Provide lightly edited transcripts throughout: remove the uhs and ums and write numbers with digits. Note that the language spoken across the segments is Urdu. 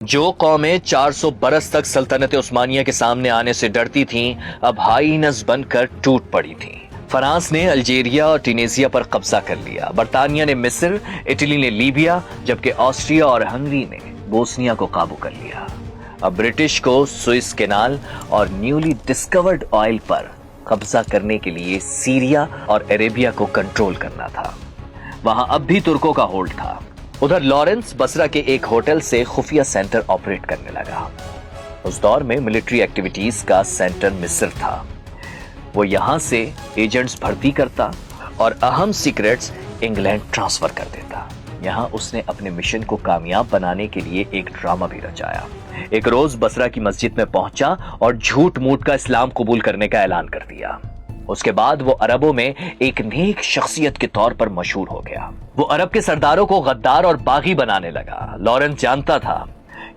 جو قومیں 400 برس تک سلطنت عثمانیہ کے سامنے آنے سے ڈرتی تھیں اب ہائی نس بن کر ٹوٹ پڑی تھیں۔ فرانس نے الجیریا اور ٹینیزیا پر قبضہ کر لیا، برطانیہ نے مصر، اٹلی نے لیبیا، جبکہ آسٹریا اور ہنگری نے بوسنیا کو قابو کر لیا۔ اب برٹش کو سوئس کینال اور نیولی ڈسکورڈ آئل پر قبضہ کرنے کے لیے سیریا اور عربیہ کو کنٹرول کرنا تھا۔ وہاں اب بھی ترکوں کا ہولڈ تھا۔ ادھر لارنس بصرہ کے ایک ہوٹل سے خفیہ سینٹر آپریٹ کرنے لگا۔ اس دور میں ملٹری ایکٹیویٹیز کا سینٹر مصر تھا۔ وہ یہاں سے ایجنٹس بھرتی کرتا اور اہم سیکرٹس انگلینڈ ٹرانسفر کر دیتا۔ یہاں اس نے اپنے مشن کو کامیاب بنانے کے لیے ایک ڈرامہ بھی رچایا۔ ایک روز بصرہ کی مسجد میں پہنچا اور جھوٹ موٹ کا اسلام قبول کرنے کا اعلان کر دیا۔ اس کے بعد وہ عربوں میں ایک نیک شخصیت کے طور پر مشہور ہو گیا۔ وہ عرب کے سرداروں کو غدار اور باغی بنانے لگا۔ لارنس جانتا تھا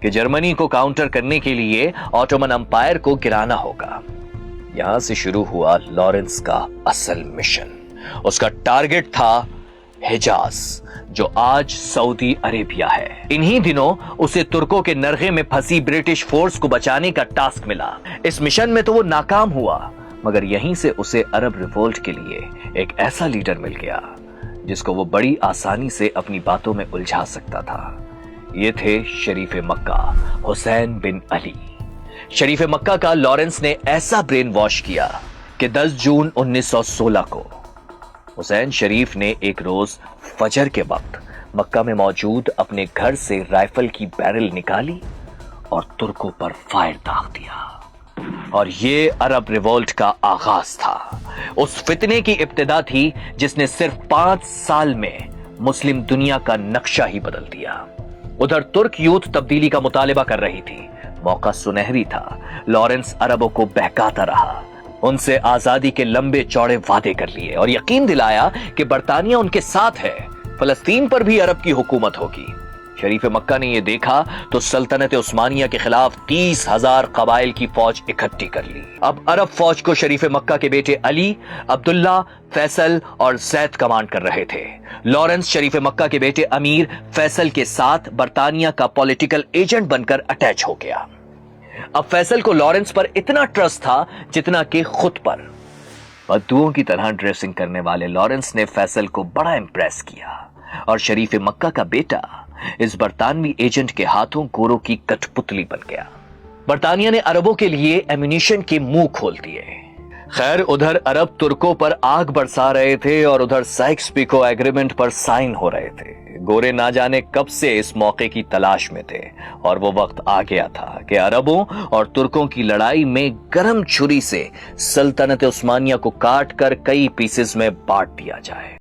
کہ جرمنی کو کاؤنٹر کرنے کے لیے آٹومن امپائر کو گرانا ہوگا۔ یہاں سے شروع ہوا لارنس کا اصل مشن۔ اس کا ٹارگٹ تھا حجاز، جو آج سعودی عربیہ ہے۔ انہی دنوں اسے ترکوں کے نرغے میں پھنسی برٹش فورس کو بچانے کا ٹاسک ملا۔ اس مشن میں تو وہ ناکام ہوا، مگر یہیں سے اسے عرب ریوولٹ کے لیے ایک ایسا لیڈر مل گیا جس کو وہ بڑی آسانی سے اپنی باتوں میں الجھا سکتا تھا۔ یہ تھے شریف مکہ حسین بن علی۔ شریف مکہ کا لارنس نے ایسا برین واش کیا کہ 10 جون 1916 کو حسین شریف نے ایک روز فجر کے وقت مکہ میں موجود اپنے گھر سے رائفل کی بیرل نکالی اور ترکوں پر فائر داغ دیا، اور یہ عرب ریوولٹ کا آغاز تھا۔ اس فتنے کی ابتدا تھی جس نے صرف 5 سال میں مسلم دنیا کا نقشہ ہی بدل دیا۔ ادھر ترک یوتھ تبدیلی کا مطالبہ کر رہی تھی۔ موقع سنہری تھا۔ لارنس عربوں کو بہکاتا رہا، ان سے آزادی کے لمبے چوڑے وعدے کر لیے اور یقین دلایا کہ برطانیہ ان کے ساتھ ہے، فلسطین پر بھی عرب کی حکومت ہوگی۔ شریف مکہ نے یہ دیکھا تو سلطنت عثمانیہ کے خلاف 30,000 قبائل کی فوج اکٹھی کر لی۔ اب عرب فوج کو شریف مکہ کے بیٹے علی، عبداللہ، فیصل اور زید کمانڈ کر رہے تھے۔ لارنس شریف مکہ کے بیٹے امیر فیصل کے ساتھ برطانیہ کا پولیٹیکل ایجنٹ بن کر اٹیچ ہو گیا۔ اب فیصل کو لارنس پر اتنا ٹرسٹ تھا جتنا کہ خود پر۔ بدوؤں کی طرح ڈریسنگ کرنے والے لارنس نے فیصل کو بڑا امپریس کیا، اور شریف مکہ کا بیٹا اس برطانوی ایجنٹ کے ہاتھوں گوروں کی کٹ پتلی بن گیا۔ برطانیہ نے عربوں کے لیے ایمونیشن کے منہ کھول دیے۔ خیر، ادھر عرب ترکوں پر آگ برسا رہے تھے اور ادھر سائکس پیکو ایگریمنٹ پر سائن ہو رہے تھے۔ گورے نہ جانے کب سے اس موقع کی تلاش میں تھے، اور وہ وقت آ گیا تھا کہ عربوں اور ترکوں کی لڑائی میں گرم چھری سے سلطنت عثمانیہ کو کاٹ کر کئی پیسز میں بانٹ دیا جائے۔